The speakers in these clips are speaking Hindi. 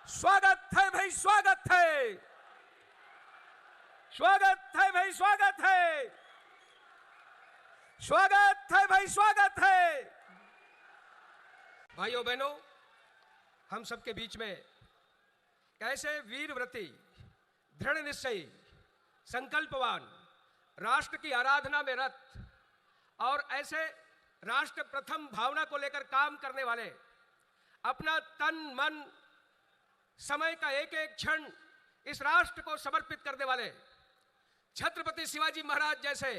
स्वागत है भाई, स्वागत है, स्वागत है भाई, स्वागत है, स्वागत है भाई, स्वागत है। भाइयों बहनों, हम सबके बीच में ऐसे वीरव्रती, दृढ़ निश्चयी, संकल्पवान, राष्ट्र की आराधना में रत और ऐसे राष्ट्र प्रथम भावना को लेकर काम करने वाले, अपना तन मन समय का एक एक क्षण इस राष्ट्र को समर्पित करने वाले छत्रपति शिवाजी महाराज जैसे,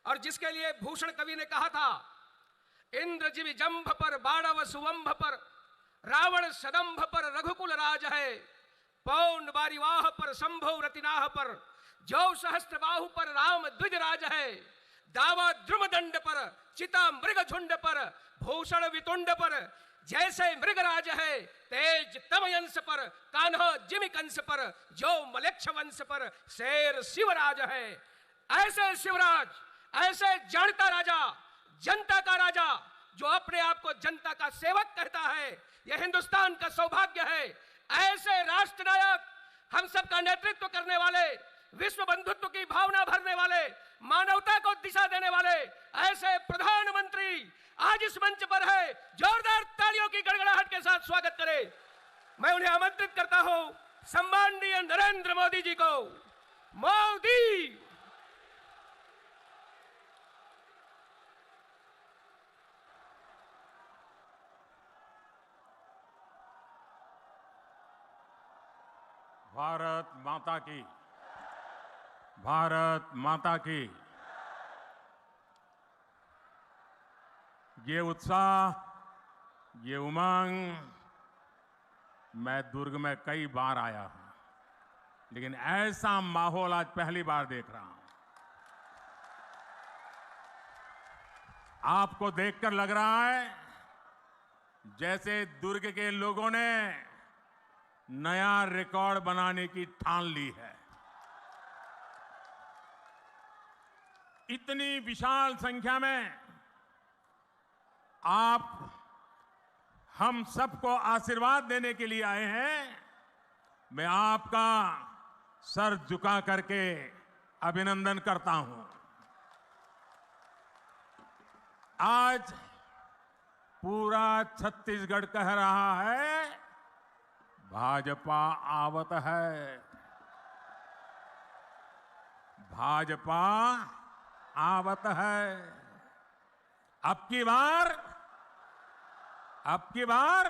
और जिसके लिए भूषण कवि ने कहा था, इंद्र जिवि जंभ पर बाणव सुवंभ पर, रावण सदंभ पर रघुकुल राज है, पौन बारिवाह पर शंभो रतिनाह पर, जो सहस्त्र बाहु पर राम द्विज राज है, दावा द्रुम दंड पर चिता मृग झुंड पर, भूषण वितुंड पर जैसे मृगराज है, तेज तमयंस पर कान्हा जिमि कंस पर, जो मलेच्छ वंश पर शेर शिवराज है। ऐसे शिवराज, ऐसे जानता राजा, जनता का राजा, जो अपने आप को जनता का सेवक कहता है, यह हिंदुस्तान का सौभाग्य है। ऐसे राष्ट्र नायक, हम सबका नेतृत्व करने वाले, विश्व बंधुत्व की भावना भरने वाले, मानवता को दिशा देने वाले ऐसे प्रधानमंत्री आज इस मंच पर है। जोरदार तालियों की गड़गड़ाहट के साथ स्वागत करें। मैं उन्हें आमंत्रित करता हूं, सम्माननीय नरेंद्र मोदी जी को। मोदी। भारत माता की, भारत माता की। ये उत्साह, ये उमंग, मैं दुर्ग में कई बार आया हूं, लेकिन ऐसा माहौल आज पहली बार देख रहा हूं। आपको देखकर लग रहा है जैसे दुर्ग के लोगों ने नया रिकॉर्ड बनाने की ठान ली है। इतनी विशाल संख्या में आप हम सबको आशीर्वाद देने के लिए आए हैं। मैं आपका सर झुका करके अभिनंदन करता हूं। आज पूरा छत्तीसगढ़ कह रहा है, भाजपा आवत है, भाजपा आवत है। अब की बार, अब की बार,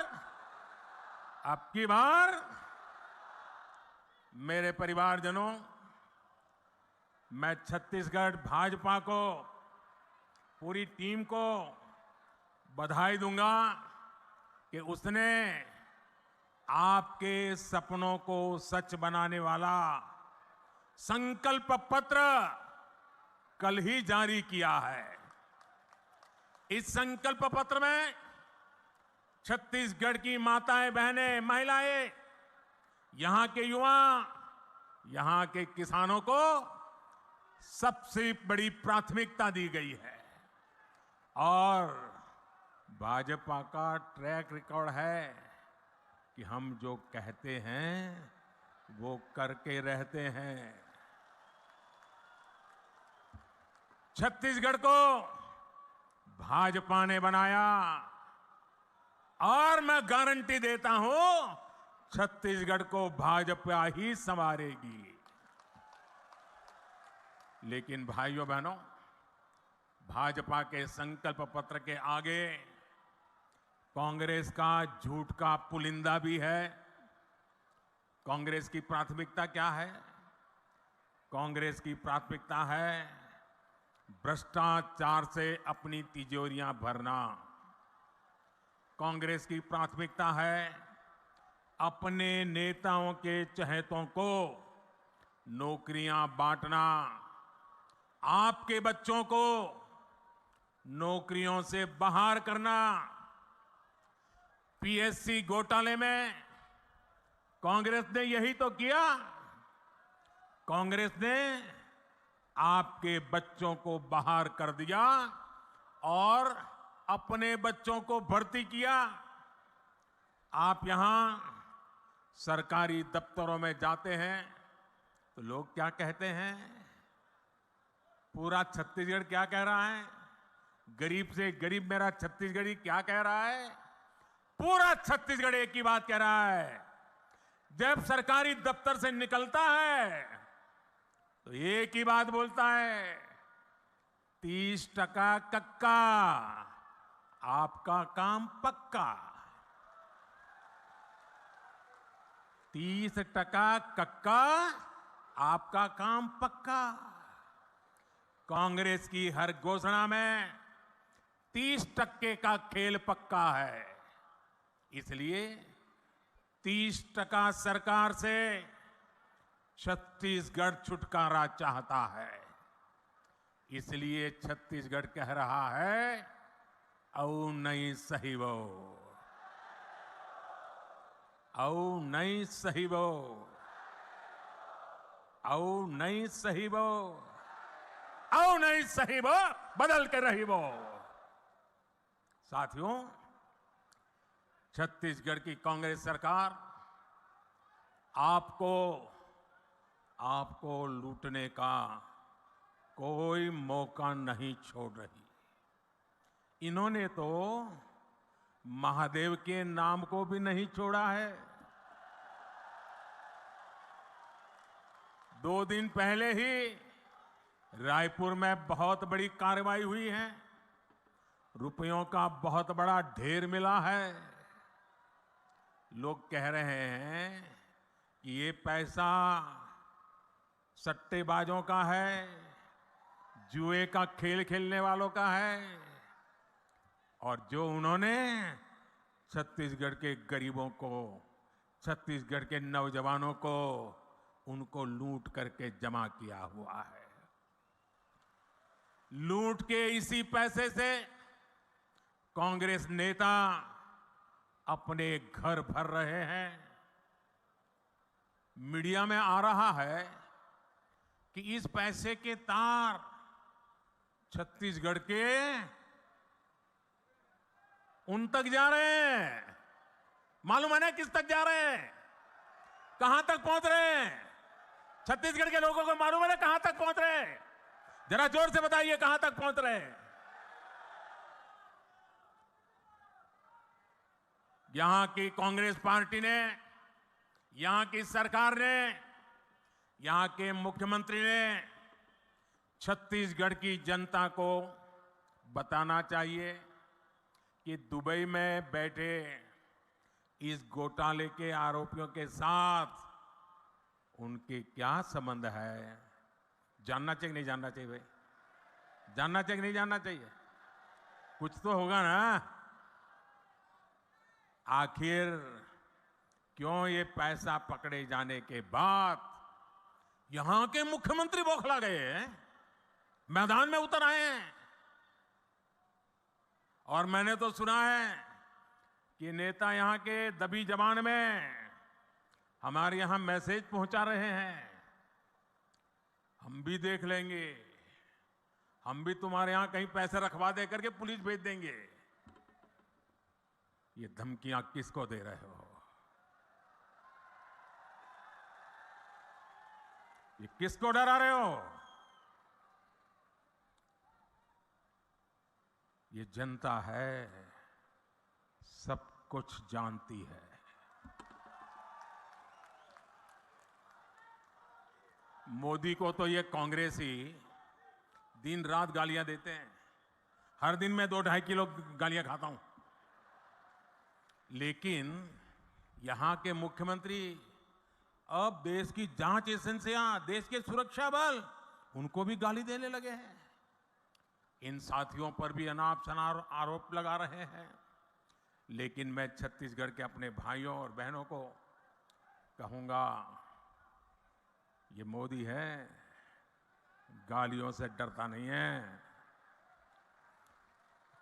अब की बार मेरे परिवारजनों, मैं छत्तीसगढ़ भाजपा को, पूरी टीम को बधाई दूंगा कि उसने आपके सपनों को सच बनाने वाला संकल्प पत्र कल ही जारी किया है। इस संकल्प पत्र में छत्तीसगढ़ की माताएं, बहनें, महिलाएं, यहां के युवा, यहां के किसानों को सबसे बड़ी प्राथमिकता दी गई है। और भाजपा का ट्रैक रिकॉर्ड है कि हम जो कहते हैं वो करके रहते हैं। छत्तीसगढ़ को भाजपा ने बनाया और मैं गारंटी देता हूं, छत्तीसगढ़ को भाजपा ही संवारेगी। लेकिन भाइयों बहनों, भाजपा के संकल्प पत्र के आगे कांग्रेस का झूठ का पुलिंदा भी है। कांग्रेस की प्राथमिकता क्या है? कांग्रेस की प्राथमिकता है भ्रष्टाचार से अपनी तिजोरियां भरना। कांग्रेस की प्राथमिकता है अपने नेताओं के चहेतों को नौकरियां बांटना, आपके बच्चों को नौकरियों से बाहर करना। पीएससी घोटाले में कांग्रेस ने यही तो किया। कांग्रेस ने आपके बच्चों को बाहर कर दिया और अपने बच्चों को भर्ती किया। आप यहां सरकारी दफ्तरों में जाते हैं तो लोग क्या कहते हैं? पूरा छत्तीसगढ़ क्या कह रहा है? गरीब से गरीब मेरा छत्तीसगढ़ी क्या कह रहा है? पूरा छत्तीसगढ़ एक ही बात कह रहा है। जब सरकारी दफ्तर से निकलता है तो एक ही बात बोलता है, 30% कक्का, आपका काम पक्का। 30% कक्का, आपका काम पक्का। कांग्रेस की हर घोषणा में 30% का खेल पक्का है। इसलिए 30% सरकार से छत्तीसगढ़ छुटकारा चाहता है। इसलिए छत्तीसगढ़ कह रहा है, औ नहीं सही वो, औ नहीं सही वो, औ नहीं सही वो, औ नहीं सही वो, बदल के रही वो। साथियों, छत्तीसगढ़ की कांग्रेस सरकार आपको लूटने का कोई मौका नहीं छोड़ रही। इन्होंने तो महादेव के नाम को भी नहीं छोड़ा है। 2 दिन पहले ही रायपुर में बहुत बड़ी कार्रवाई हुई है। रुपयों का बहुत बड़ा ढेर मिला है। लोग कह रहे हैं कि ये पैसा सट्टेबाजों का है, जुए का खेल खेलने वालों का है, और जो उन्होंने छत्तीसगढ़ के गरीबों को, छत्तीसगढ़ के नौजवानों को, उनको लूट करके जमा किया हुआ है। लूट के इसी पैसे से कांग्रेस नेता अपने घर भर रहे हैं। मीडिया में आ रहा है कि इस पैसे के तार छत्तीसगढ़ के उन तक जा रहे हैं। मालूम है ना किस तक जा रहे हैं? कहां तक पहुंच रहे हैं? छत्तीसगढ़ के लोगों को मालूम है ना कहां तक पहुंच रहे हैं? जरा जोर से बताइए, कहां तक पहुंच रहे हैं? यहां की कांग्रेस पार्टी ने, यहां की सरकार ने, यहां के मुख्यमंत्री ने छत्तीसगढ़ की जनता को बताना चाहिए कि दुबई में बैठे इस घोटाले के आरोपियों के साथ उनके क्या संबंध है। जानना चाहिए नहीं जानना चाहिए? भाई, जानना चाहिए नहीं जानना चाहिए? कुछ तो होगा ना। आखिर क्यों ये पैसा पकड़े जाने के बाद यहां के मुख्यमंत्री बौखला गए हैं, मैदान में उतर आए हैं? और मैंने तो सुना है कि नेता यहां के दबी जबान में हमारे यहां मैसेज पहुंचा रहे हैं, हम भी देख लेंगे, हम भी तुम्हारे यहां कहीं पैसे रखवा दे करके पुलिस भेज देंगे। ये धमकियां किसको दे रहे हो? ये किसको डरा रहे हो? ये जनता है, सब कुछ जानती है। मोदी को तो ये कांग्रेसी दिन रात गालियां देते हैं। हर दिन मैं 2-2.5 किलो गालियां खाता हूं। लेकिन यहां के मुख्यमंत्री अब देश की जांच एजेंसियां, देश के सुरक्षा बल, उनको भी गाली देने लगे हैं। इन साथियों पर भी अनाप शनाप आरोप लगा रहे हैं। लेकिन मैं छत्तीसगढ़ के अपने भाइयों और बहनों को कहूंगा, ये मोदी है, गालियों से डरता नहीं है।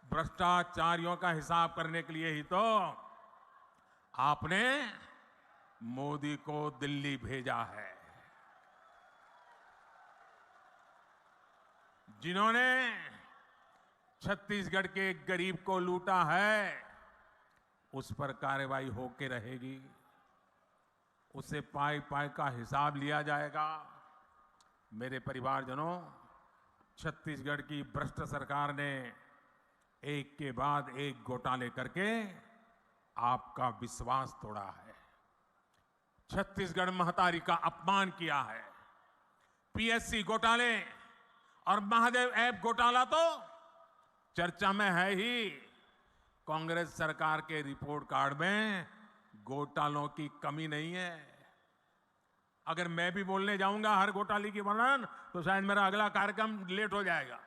भ्रष्टाचारियों का हिसाब करने के लिए ही तो आपने मोदी को दिल्ली भेजा है। जिन्होंने छत्तीसगढ़ के गरीब को लूटा है, उस पर कार्रवाई होके रहेगी। उसे पाई पाई का हिसाब लिया जाएगा। मेरे परिवारजनों, छत्तीसगढ़ की भ्रष्ट सरकार ने एक के बाद एक घोटाले करके आपका विश्वास तोड़ा है। छत्तीसगढ़ महतारी का अपमान किया है। पीएससी घोटाले और महादेव ऐप घोटाला तो चर्चा में है ही। कांग्रेस सरकार के रिपोर्ट कार्ड में घोटालों की कमी नहीं है। अगर मैं भी बोलने जाऊंगा हर घोटाले की वर्णन तो शायद मेरा अगला कार्यक्रम लेट हो जाएगा।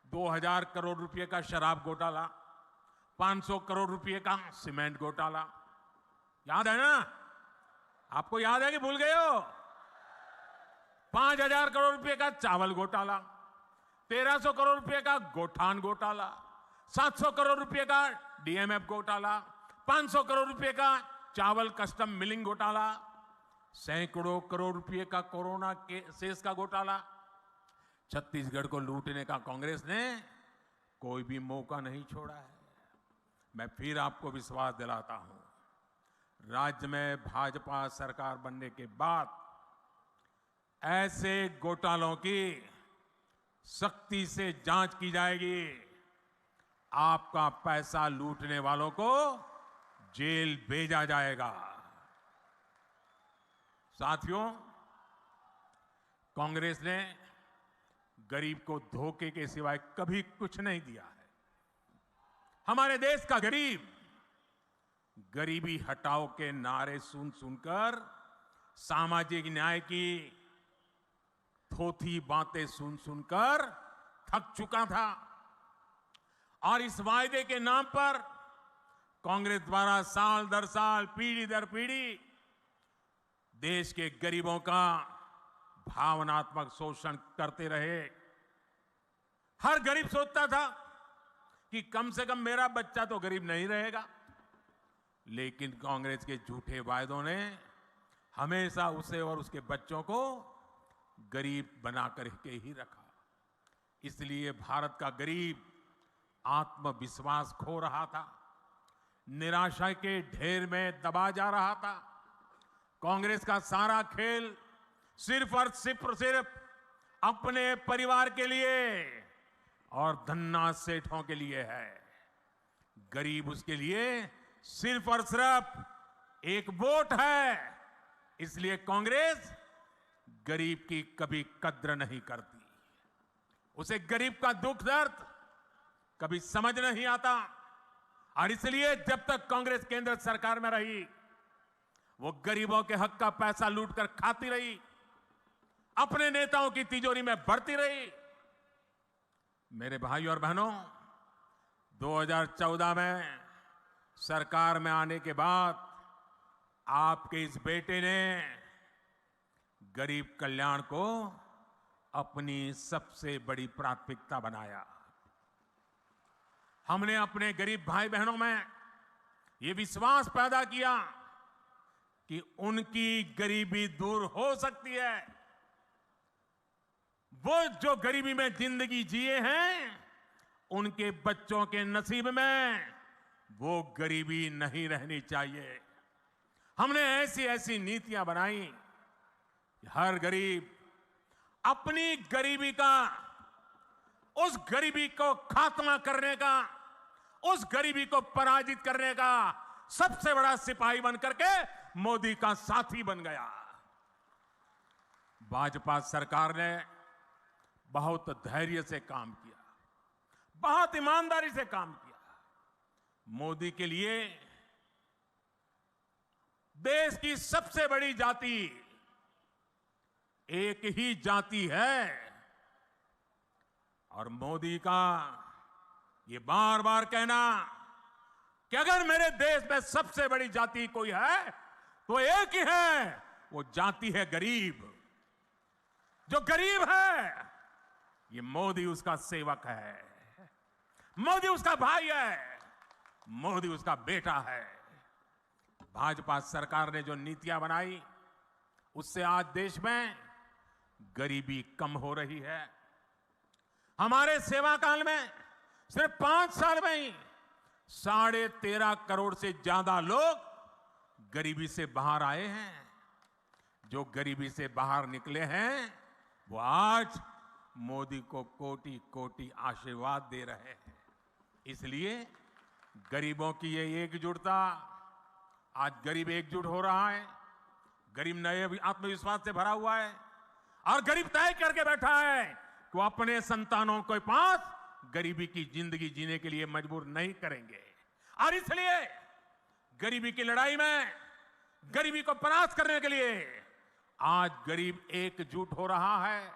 2000 करोड़ रुपए का शराब घोटाला, 500 करोड़ रुपए का सीमेंट घोटाला, याद है ना? आपको याद है कि भूल गए हो? 5000 करोड़ रुपए का चावल घोटाला, 1300 करोड़ रुपए का गोठान घोटाला, 700 करोड़ रुपए का डीएमएफ घोटाला, 500 करोड़ रुपए का चावल कस्टम मिलिंग घोटाला, सैकड़ों करोड़ रुपए का कोरोना के सेस का घोटाला। छत्तीसगढ़ को लूटने का कांग्रेस ने कोई भी मौका नहीं छोड़ा है। मैं फिर आपको विश्वास दिलाता हूं, राज्य में भाजपा सरकार बनने के बाद ऐसे घोटालों की सख्ती से जांच की जाएगी। आपका पैसा लूटने वालों को जेल भेजा जाएगा। साथियों, कांग्रेस ने गरीब को धोखे के सिवाय कभी कुछ नहीं दिया है। हमारे देश का गरीब गरीबी हटाओ के नारे सुन सुनकर, सामाजिक न्याय की थोथी बातें सुन सुनकर थक चुका था और इस वायदे के नाम पर कांग्रेस द्वारा साल दर साल, पीढ़ी दर पीढ़ी देश के गरीबों का भावनात्मक शोषण करते रहे। हर गरीब सोचता था कि कम से कम मेरा बच्चा तो गरीब नहीं रहेगा, लेकिन कांग्रेस के झूठे वायदों ने हमेशा उसे और उसके बच्चों को गरीब बनाकर के ही रखा। इसलिए भारत का गरीब आत्मविश्वास खो रहा था, निराशा के ढेर में दबा जा रहा था। कांग्रेस का सारा खेल सिर्फ और सिर्फ अपने परिवार के लिए और धन्ना सेठों के लिए है। गरीब उसके लिए सिर्फ और सिर्फ एक वोट है। इसलिए कांग्रेस गरीब की कभी कद्र नहीं करती। उसे गरीब का दुख दर्द कभी समझ नहीं आता और इसलिए जब तक कांग्रेस केंद्र सरकार में रही, वो गरीबों के हक का पैसा लूटकर खाती रही, अपने नेताओं की तिजोरी में भरती रही। मेरे भाइयों और बहनों, 2014 में सरकार में आने के बाद आपके इस बेटे ने गरीब कल्याण को अपनी सबसे बड़ी प्राथमिकता बनाया। हमने अपने गरीब भाई बहनों में ये विश्वास पैदा किया कि उनकी गरीबी दूर हो सकती है। वो जो गरीबी में जिंदगी जिए हैं, उनके बच्चों के नसीब में वो गरीबी नहीं रहनी चाहिए। हमने ऐसी ऐसी नीतियां बनाई कि हर गरीब अपनी गरीबी का, उस गरीबी को खात्मा करने का, उस गरीबी को पराजित करने का सबसे बड़ा सिपाही बनकर के मोदी का साथी बन गया। भाजपा सरकार ने बहुत धैर्य से काम किया, बहुत ईमानदारी से काम किया। मोदी के लिए देश की सबसे बड़ी जाति एक ही जाति है और मोदी का ये बार बार कहना कि अगर मेरे देश में सबसे बड़ी जाति कोई है तो एक ही है, वो जाति है गरीब। जो गरीब है, ये मोदी उसका सेवक है, मोदी उसका भाई है, मोदी उसका बेटा है। भाजपा सरकार ने जो नीतियां बनाई, उससे आज देश में गरीबी कम हो रही है। हमारे सेवा काल में सिर्फ 5 साल में ही 13.5 करोड़ से ज्यादा लोग गरीबी से बाहर आए हैं। जो गरीबी से बाहर निकले हैं वो आज मोदी को कोटि कोटि आशीर्वाद दे रहे हैं। इसलिए गरीबों की ये एकजुटता, आज गरीब एकजुट हो रहा है, गरीब नए आत्मविश्वास से भरा हुआ है और गरीब तय करके बैठा है कि वो अपने संतानों के पास गरीबी की जिंदगी जीने के लिए मजबूर नहीं करेंगे। और इसलिए गरीबी की लड़ाई में गरीबी को परास्त करने के लिए आज गरीब एकजुट हो रहा है।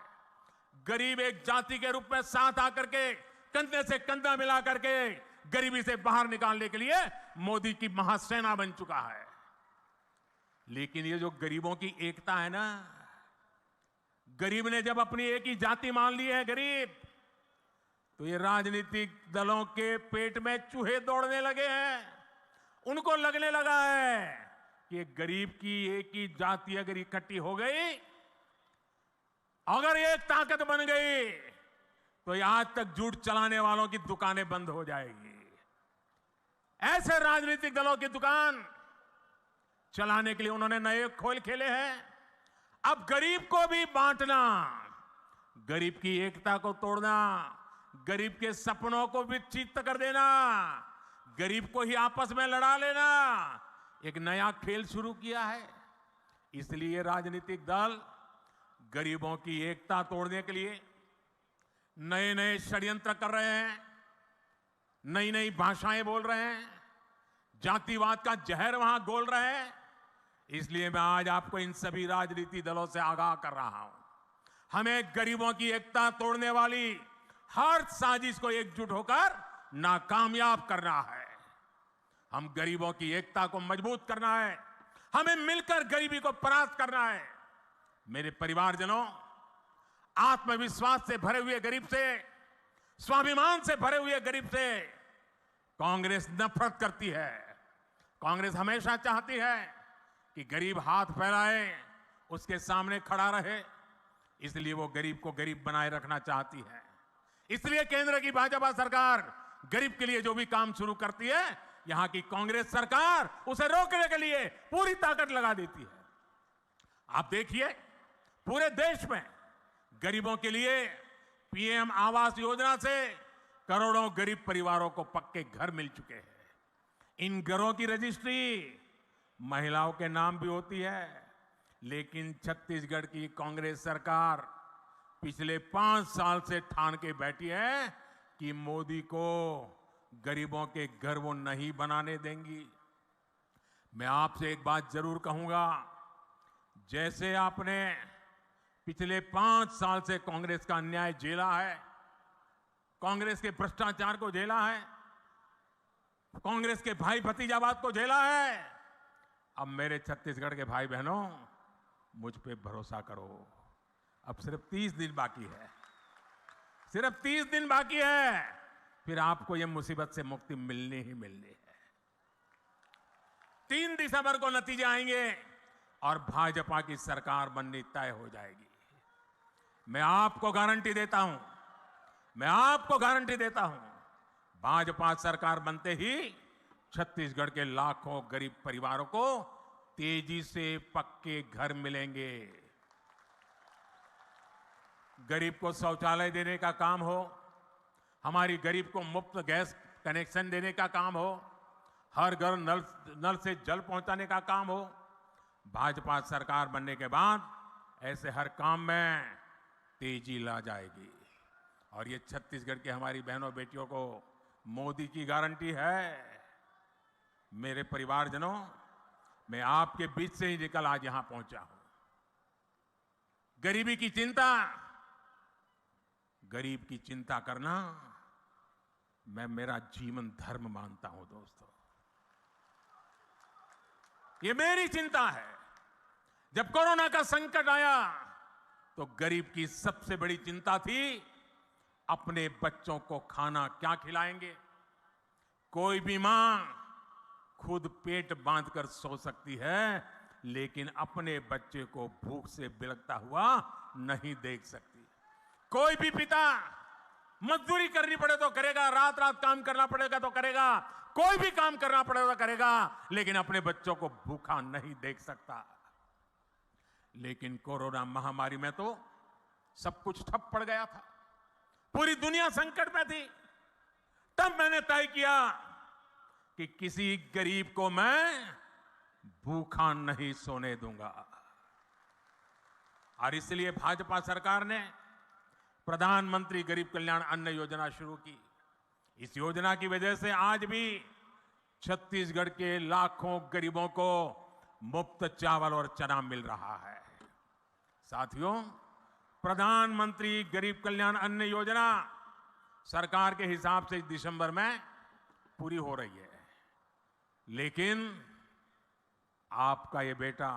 गरीब एक जाति के रूप में साथ आकर के कंधे से कंधा मिला करके गरीबी से बाहर निकालने के लिए मोदी की महासेना बन चुका है। लेकिन ये जो गरीबों की एकता है ना, गरीब ने जब अपनी एक ही जाति मान ली है गरीब, तो ये राजनीतिक दलों के पेट में चूहे दौड़ने लगे हैं। उनको लगने लगा है कि गरीब की एक ही जाति अगर इकट्ठी हो गई, अगर एक ताकत बन गई, तो ये आज तक झूठ चलाने वालों की दुकानें बंद हो जाएगी। ऐसे राजनीतिक दलों की दुकान चलाने के लिए उन्होंने नए खोल खेले हैं। अब गरीब को भी बांटना, गरीब की एकता को तोड़ना, गरीब के सपनों को विच्छिन्न कर देना, गरीब को ही आपस में लड़ा लेना, एक नया खेल शुरू किया है। इसलिए राजनीतिक दल गरीबों की एकता तोड़ने के लिए नए नए षड्यंत्र कर रहे हैं, नई नई भाषाएं बोल रहे हैं, जातिवाद का जहर वहां घोल रहे हैं। इसलिए मैं आज आपको इन सभी राजनीतिक दलों से आगाह कर रहा हूं, हमें गरीबों की एकता तोड़ने वाली हर साजिश को एकजुट होकर नाकामयाब करना है। हम गरीबों की एकता को मजबूत करना है, हमें मिलकर गरीबी को परास्त करना है। मेरे परिवारजनों, आत्मविश्वास से भरे हुए गरीब से, स्वाभिमान से भरे हुए गरीब से कांग्रेस नफरत करती है। कांग्रेस हमेशा चाहती है कि गरीब हाथ फैलाए, उसके सामने खड़ा रहे, इसलिए वो गरीब को गरीब बनाए रखना चाहती है। इसलिए केंद्र की भाजपा सरकार गरीब के लिए जो भी काम शुरू करती है, यहां की कांग्रेस सरकार उसे रोकने के लिए पूरी ताकत लगा देती है। आप देखिए, पूरे देश में गरीबों के लिए पीएम आवास योजना से करोड़ों गरीब परिवारों को पक्के घर मिल चुके हैं। इन घरों की रजिस्ट्री महिलाओं के नाम भी होती है, लेकिन छत्तीसगढ़ की कांग्रेस सरकार पिछले 5 साल से ठान के बैठी है कि मोदी को गरीबों के घर वो नहीं बनाने देंगी। मैं आपसे एक बात जरूर कहूंगा, जैसे आपने पिछले 5 साल से कांग्रेस का अन्याय झेला है, कांग्रेस के भ्रष्टाचार को झेला है, कांग्रेस के भाई भतीजावाद को झेला है, अब मेरे छत्तीसगढ़ के भाई बहनों, मुझ पे भरोसा करो। अब सिर्फ 30 दिन बाकी है, सिर्फ 30 दिन बाकी है, फिर आपको यह मुसीबत से मुक्ति मिलनी ही मिलनी है। 3 दिसंबर को नतीजे आएंगे और भाजपा की सरकार बननी तय हो जाएगी। मैं आपको गारंटी देता हूं, मैं आपको गारंटी देता हूं, भाजपा सरकार बनते ही छत्तीसगढ़ के लाखों गरीब परिवारों को तेजी से पक्के घर मिलेंगे। गरीब को शौचालय देने का काम हो, हमारी गरीब को मुफ्त गैस कनेक्शन देने का काम हो, हर घर नल से जल पहुंचाने का काम हो, भाजपा सरकार बनने के बाद ऐसे हर काम में तेजी ला जाएगी। और ये छत्तीसगढ़ की हमारी बहनों बेटियों को मोदी की गारंटी है। मेरे परिवारजनों, मैं आपके बीच से ही निकल आज यहां पहुंचा हूं। गरीबी की चिंता, गरीब की चिंता करना मैं मेरा जीवन धर्म मानता हूं। दोस्तों, ये मेरी चिंता है। जब कोरोना का संकट आया तो गरीब की सबसे बड़ी चिंता थी अपने बच्चों को खाना क्या खिलाएंगे। कोई भी मां खुद पेट बांधकर सो सकती है, लेकिन अपने बच्चे को भूख से बिलखता हुआ नहीं देख सकती। कोई भी पिता मजदूरी करनी पड़े तो करेगा, रात रात काम करना पड़ेगा तो करेगा, कोई भी काम करना पड़ेगा तो करेगा, लेकिन अपने बच्चों को भूखा नहीं देख सकता। लेकिन कोरोना महामारी में तो सब कुछ ठप पड़ गया था, पूरी दुनिया संकट में थी। तब मैंने तय किया कि किसी गरीब को मैं भूखा नहीं सोने दूंगा, और इसलिए भाजपा सरकार ने प्रधानमंत्री गरीब कल्याण अन्न योजना शुरू की। इस योजना की वजह से आज भी छत्तीसगढ़ के लाखों गरीबों को मुफ्त चावल और चना मिल रहा है। साथियों, प्रधानमंत्री गरीब कल्याण अन्न योजना सरकार के हिसाब से दिसंबर में पूरी हो रही है, लेकिन आपका ये बेटा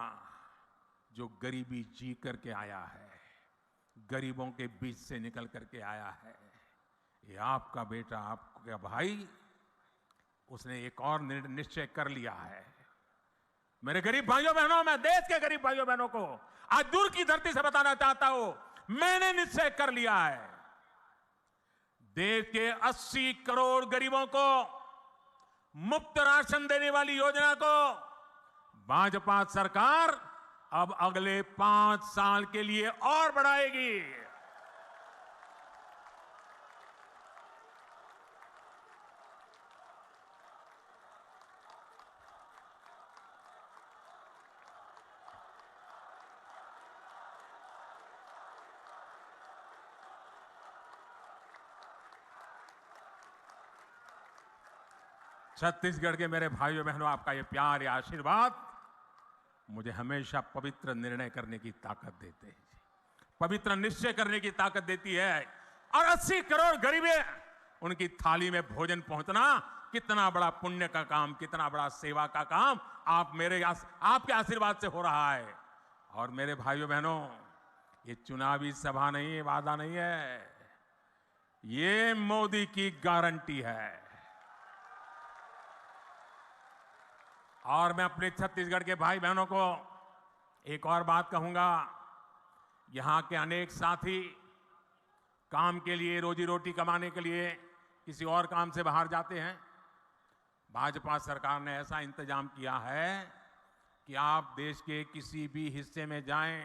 जो गरीबी जी करके आया है, गरीबों के बीच से निकल करके आया है, ये आपका बेटा, आपका भाई, उसने एक और निश्चय कर लिया है। मेरे गरीब भाइयों बहनों, मैं देश के गरीब भाइयों बहनों को आज दूर की धरती से बताना चाहता हूं, मैंने निश्चय कर लिया है, देश के 80 करोड़ गरीबों को मुफ्त राशन देने वाली योजना को भाजपा सरकार अब अगले 5 साल के लिए और बढ़ाएगी। छत्तीसगढ़ के मेरे भाइयों बहनों, आपका ये प्यार, ये आशीर्वाद मुझे हमेशा पवित्र निर्णय करने की ताकत देते हैं, पवित्र निश्चय करने की ताकत देती है। और 80 करोड़ गरीब, उनकी थाली में भोजन पहुंचना कितना बड़ा पुण्य का काम, कितना बड़ा सेवा का काम आपके आशीर्वाद से हो रहा है। और मेरे भाइयों बहनों, ये चुनावी सभा नहीं है, वादा नहीं है, ये मोदी की गारंटी है। और मैं अपने छत्तीसगढ़ के भाई बहनों को एक और बात कहूंगा, यहां के अनेक साथी काम के लिए, रोजी रोटी कमाने के लिए किसी और काम से बाहर जाते हैं। भाजपा सरकार ने ऐसा इंतजाम किया है कि आप देश के किसी भी हिस्से में जाएं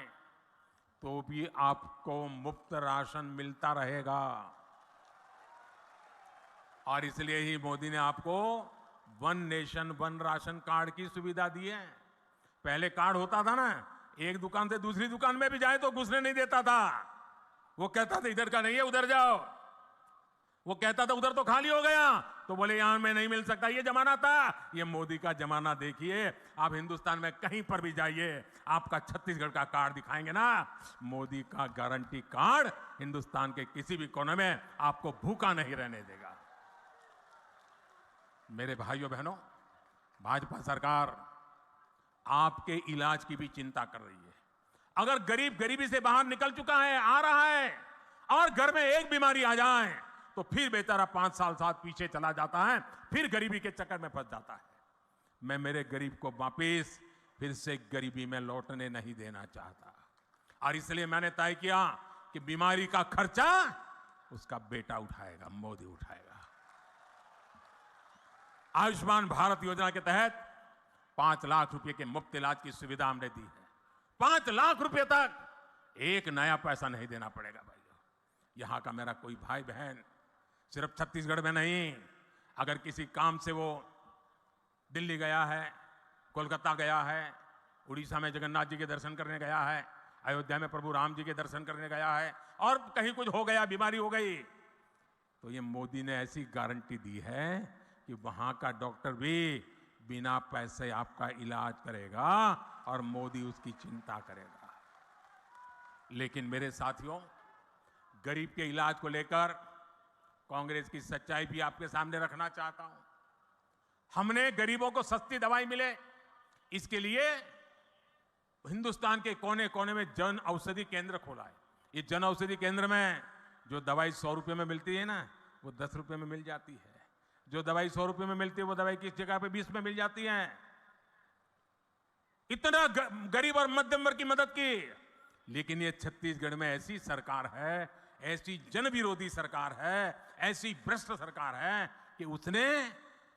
तो भी आपको मुफ्त राशन मिलता रहेगा। और इसलिए ही मोदी ने आपको one nation one ration card की सुविधा दी है। पहले कार्ड होता था ना, एक दुकान से दूसरी दुकान में भी जाए तो घुसने नहीं देता था, वो कहता था इधर का नहीं है उधर जाओ, वो कहता था उधर तो खाली हो गया तो बोले यहां में नहीं मिल सकता। ये जमाना था, ये मोदी का जमाना देखिए। आप हिंदुस्तान में कहीं पर भी जाइए, आपका छत्तीसगढ़ का कार्ड दिखाएंगे ना, मोदी का गारंटी कार्ड हिंदुस्तान के किसी भी कोने में आपको भूखा नहीं रहने देगा। मेरे भाइयों बहनों, भाजपा सरकार आपके इलाज की भी चिंता कर रही है। अगर गरीब गरीबी से बाहर निकल चुका है, आ रहा है, और घर में एक बीमारी आ जाए तो फिर बेचारा 5 साल साथ पीछे चला जाता है, फिर गरीबी के चक्कर में फंस जाता है। मैं मेरे गरीब को वापिस फिर से गरीबी में लौटने नहीं देना चाहता, और इसलिए मैंने तय किया कि बीमारी का खर्चा उसका बेटा उठाएगा, मोदी उठाएगा। आयुष्मान भारत योजना के तहत 5 लाख रुपए के मुफ्त इलाज की सुविधा हमने दी है। 5 लाख रुपए तक एक नया पैसा नहीं देना पड़ेगा। भाइयों, यहां का मेरा कोई भाई बहन सिर्फ छत्तीसगढ़ में नहीं, अगर किसी काम से वो दिल्ली गया है, कोलकाता गया है, उड़ीसा में जगन्नाथ जी के दर्शन करने गया है, अयोध्या में प्रभु राम जी के दर्शन करने गया है, और कहीं कुछ हो गया, बीमारी हो गई, तो ये मोदी ने ऐसी गारंटी दी है कि वहां का डॉक्टर भी बिना पैसे आपका इलाज करेगा और मोदी उसकी चिंता करेगा। लेकिन मेरे साथियों, गरीब के इलाज को लेकर कांग्रेस की सच्चाई भी आपके सामने रखना चाहता हूं। हमने गरीबों को सस्ती दवाई मिले, इसके लिए हिंदुस्तान के कोने कोने में जन औषधि केंद्र खोला है। ये जन औषधि केंद्र में जो दवाई 100 रुपए में मिलती है ना, वो 10 रुपए में मिल जाती है। जो दवाई 100 रुपए में मिलती है, वो दवाई किस जगह पे 20 में मिल जाती है। इतना गरीब और मध्यम वर्ग की मदद की। लेकिन ये छत्तीसगढ़ में ऐसी सरकार है, ऐसी जन विरोधी सरकार है, ऐसी भ्रष्ट सरकार है कि उसने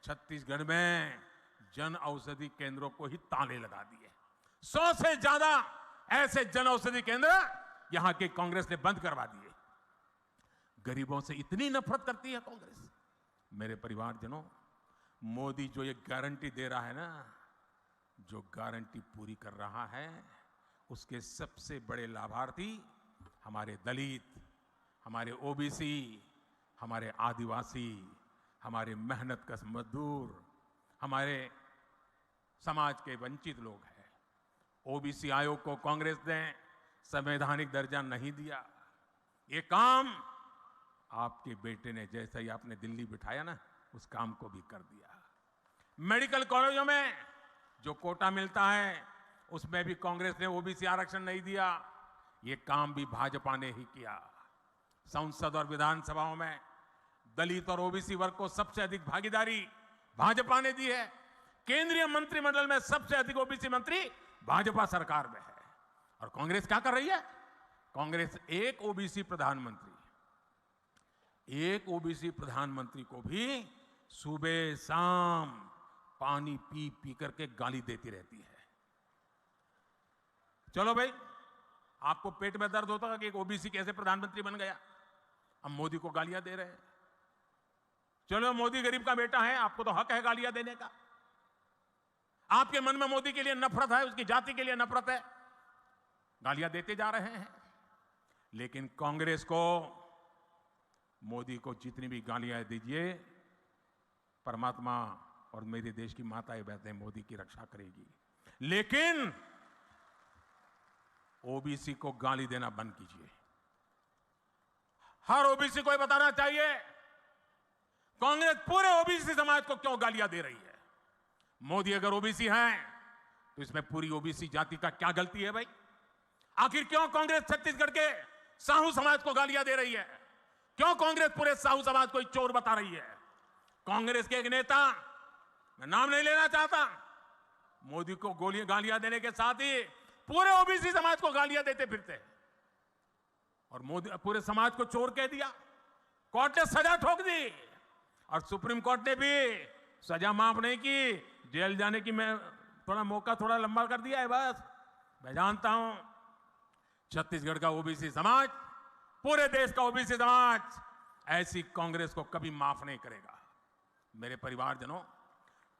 छत्तीसगढ़ में जन औषधि केंद्रों को ही ताले लगा दिए। 100 से ज्यादा ऐसे जन औषधि केंद्र यहां के कांग्रेस ने बंद करवा दिए। गरीबों से इतनी नफरत करती है कांग्रेस। मेरे परिवारजनों, मोदी जो ये गारंटी दे रहा है ना, जो गारंटी पूरी कर रहा है, उसके सबसे बड़े लाभार्थी हमारे दलित, हमारे ओबीसी, हमारे आदिवासी, हमारे मेहनतकश मजदूर, हमारे समाज के वंचित लोग हैं। ओबीसी आयोग को कांग्रेस ने संवैधानिक दर्जा नहीं दिया। ये काम आपके बेटे ने, जैसे ही आपने दिल्ली बिठाया ना, उस काम को भी कर दिया। मेडिकल कॉलेजों में जो कोटा मिलता है, उसमें भी कांग्रेस ने ओबीसी आरक्षण नहीं दिया। ये काम भी भाजपा ने ही किया। संसद और विधानसभाओं में दलित और ओबीसी वर्ग को सबसे अधिक भागीदारी भाजपा ने दी है। केंद्रीय मंत्रिमंडल में सबसे अधिक ओबीसी मंत्री भाजपा सरकार में है। और कांग्रेस क्या कर रही है? कांग्रेस एक ओबीसी प्रधानमंत्री को भी सुबह शाम पानी पी पी करके गाली देती रहती है। चलो भाई, आपको पेट में दर्द होता है कि एक ओबीसी कैसे प्रधानमंत्री बन गया, अब मोदी को गालियां दे रहे हैं। चलो, मोदी गरीब का बेटा है, आपको तो हक है गालियां देने का। आपके मन में मोदी के लिए नफरत है, उसकी जाति के लिए नफरत है, गालियां देते जा रहे हैं। लेकिन कांग्रेस को मोदी को जितनी भी गालियां दीजिए, परमात्मा और मेरे देश की माताएं बहनें मोदी की रक्षा करेगी। लेकिन ओबीसी को गाली देना बंद कीजिए। हर ओबीसी को यह बताना चाहिए कांग्रेस पूरे ओबीसी समाज को क्यों गालियां दे रही है। मोदी अगर ओबीसी हैं तो इसमें पूरी ओबीसी जाति का क्या गलती है भाई? आखिर क्यों कांग्रेस छत्तीसगढ़ के साहू समाज को गालियां दे रही है? क्यों कांग्रेस पूरे साहू समाज को चोर बता रही है? कांग्रेस के एक नेता, मैं नाम नहीं लेना चाहता, मोदी को गालियां देने के साथ ही पूरे ओबीसी समाज को गालियां देते फिरते और मोदी पूरे समाज को चोर कह दिया। कोर्ट ने सजा ठोक दी और सुप्रीम कोर्ट ने भी सजा माफ नहीं की, जेल जाने की मैं थोड़ा मौका थोड़ा लंबा कर दिया है बस। मैं जानता हूं छत्तीसगढ़ का ओबीसी समाज, पूरे देश का ओबीसी समाज ऐसी कांग्रेस को कभी माफ नहीं करेगा। मेरे परिवारजनों,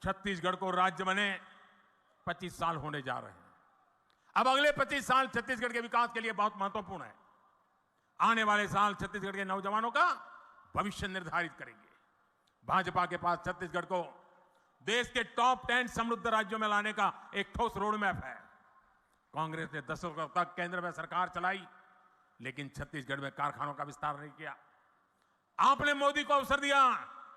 छत्तीसगढ़ को राज्य बने 25 साल होने जा रहे हैं। अब अगले 25 साल छत्तीसगढ़ के विकास के लिए बहुत महत्वपूर्ण है। आने वाले साल छत्तीसगढ़ के नौजवानों का भविष्य निर्धारित करेंगे। भाजपा के पास छत्तीसगढ़ को देश के टॉप 10 समृद्ध राज्यों में लाने का एक ठोस रोड मैप है। कांग्रेस ने दशकों तक केंद्र में सरकार चलाई, लेकिन छत्तीसगढ़ में कारखानों का विस्तार नहीं किया। आपने मोदी को अवसर दिया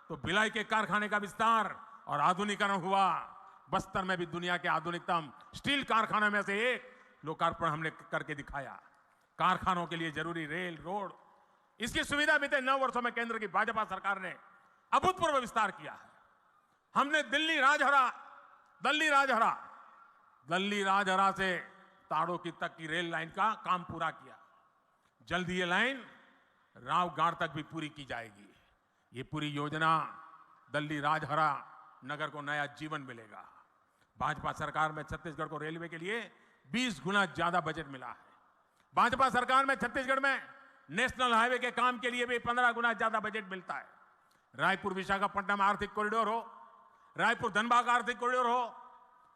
तो भिलाई के कारखाने का विस्तार और आधुनिकीकरण हुआ। बस्तर में भी दुनिया के आधुनिकतम स्टील कारखानों में से एक लोकार्पण हमने करके दिखाया। कारखानों के लिए जरूरी रेल, रोड, इसकी सुविधा बीते 9 वर्षों में केंद्र की भाजपा सरकार ने अभूतपूर्व विस्तार किया है। हमने दिल्ली राजहरा से ताड़ो की तक की रेल लाइन का काम पूरा किया। जल्द ये लाइन रावगाड़ तक भी पूरी की जाएगी। ये पूरी योजना दिल्ली राजहरा नगर को नया जीवन मिलेगा। भाजपा सरकार में छत्तीसगढ़ को रेलवे के लिए 20 गुना ज्यादा बजट मिला है। भाजपा सरकार में छत्तीसगढ़ में नेशनल हाईवे के काम के लिए भी 15 गुना ज्यादा बजट मिलता है। रायपुर विशाखापट्टनम आर्थिक कॉरिडोर हो, रायपुर धनबाद आर्थिक कॉरिडोर हो,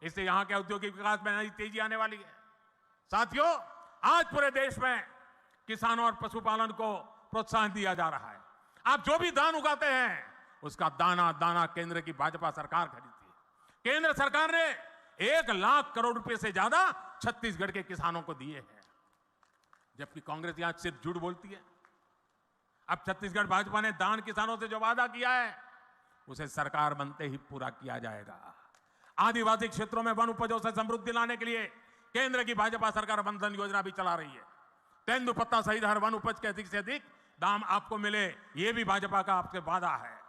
इससे यहां के औद्योगिक विकास में नई तेजी आने वाली है। साथियों, आज पूरे देश में किसानों और पशुपालन को प्रोत्साहन दिया जा रहा है। आप जो भी धान उगाते हैं उसका दाना दाना केंद्र की भाजपा सरकार खरीदती है। केंद्र सरकार ने 1 लाख करोड़ रुपए से ज्यादा छत्तीसगढ़ के किसानों को दिए हैं, जबकि कांग्रेस यहां सिर्फ झूठ बोलती है। अब छत्तीसगढ़ भाजपा ने धान किसानों से जो वादा किया है उसे सरकार बनते ही पूरा किया जाएगा। आदिवासी क्षेत्रों में वन उपजों से समृद्धि लाने के लिए केंद्र की भाजपा सरकार वन धन योजना भी चला रही है। तेंदुपत्ता सहित हर वन उपज के अधिक से अधिक दाम आपको मिले, ये भी भाजपा का आपसे वादा है।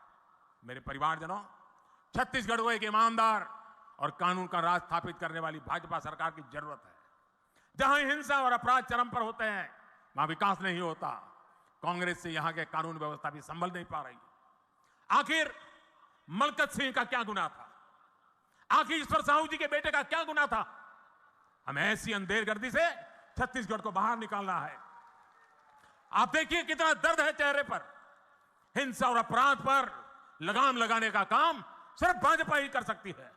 मेरे परिवारजनों, छत्तीसगढ़ को एक ईमानदार और कानून का राज स्थापित करने वाली भाजपा सरकार की जरूरत है। जहां हिंसा और अपराध चरम पर होते हैं वहां विकास नहीं होता। कांग्रेस से यहां के कानून व्यवस्था भी संभल नहीं पा रही। आखिर मलकत सिंह का क्या गुनाह था? आखिर ईश्वर साहू जी के बेटे का क्या गुनाह था? हम ऐसी अंधेरगर्दी से छत्तीसगढ़ को बाहर निकालना है। आप देखिए कितना दर्द है चेहरे पर। हिंसा और अपराध पर लगाम लगाने का काम सिर्फ भाजपा ही कर सकती है।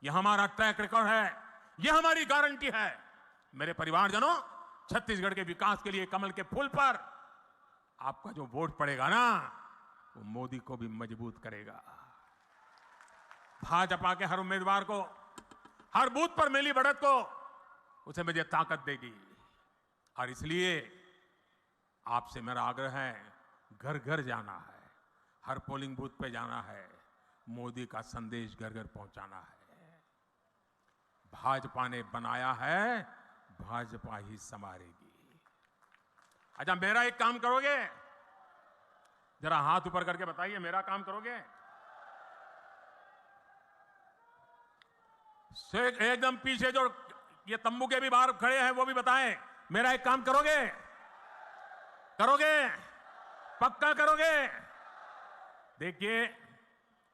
यह हमारा ट्रैक रिकॉर्ड है, यह हमारी गारंटी है। मेरे परिवारजनों, छत्तीसगढ़ के विकास के लिए कमल के फूल पर आपका जो वोट पड़ेगा ना, वो मोदी को भी मजबूत करेगा। भाजपा के हर उम्मीदवार को, हर बूथ पर मिली बढ़त को, उसे मुझे ताकत देगी। और इसलिए आपसे मेरा आग्रह है, घर घर जाना है, हर पोलिंग बूथ पे जाना है, मोदी का संदेश घर घर पहुंचाना है। भाजपा ने बनाया है, भाजपा ही संवारेगी। अच्छा, मेरा एक काम करोगे? जरा हाथ ऊपर करके बताइए, मेरा काम करोगे? एकदम पीछे जो ये तंबू के भी बाहर खड़े हैं वो भी बताएं, मेरा एक काम करोगे? करोगे? पक्का करोगे? देखिए,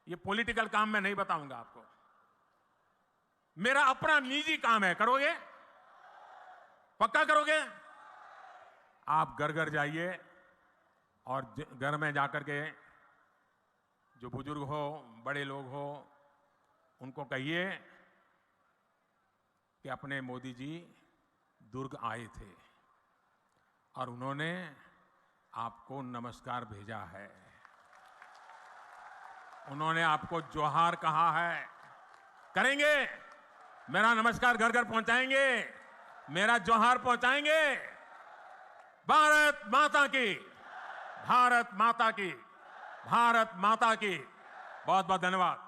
ये पॉलिटिकल काम मैं नहीं बताऊंगा आपको, मेरा अपना निजी काम है। करोगे? पक्का करोगे? आप घर घर जाइए और घर में जाकर के जो बुजुर्ग हो, बड़े लोग हो, उनको कहिए कि अपने मोदी जी दुर्ग आए थे और उन्होंने आपको नमस्कार भेजा है, उन्होंने आपको जोहार कहा है। करेंगे? मेरा नमस्कार घर घर पहुंचाएंगे, मेरा जोहार पहुंचाएंगे। भारत माता की, भारत माता की, भारत माता की। बहुत बहुत धन्यवाद।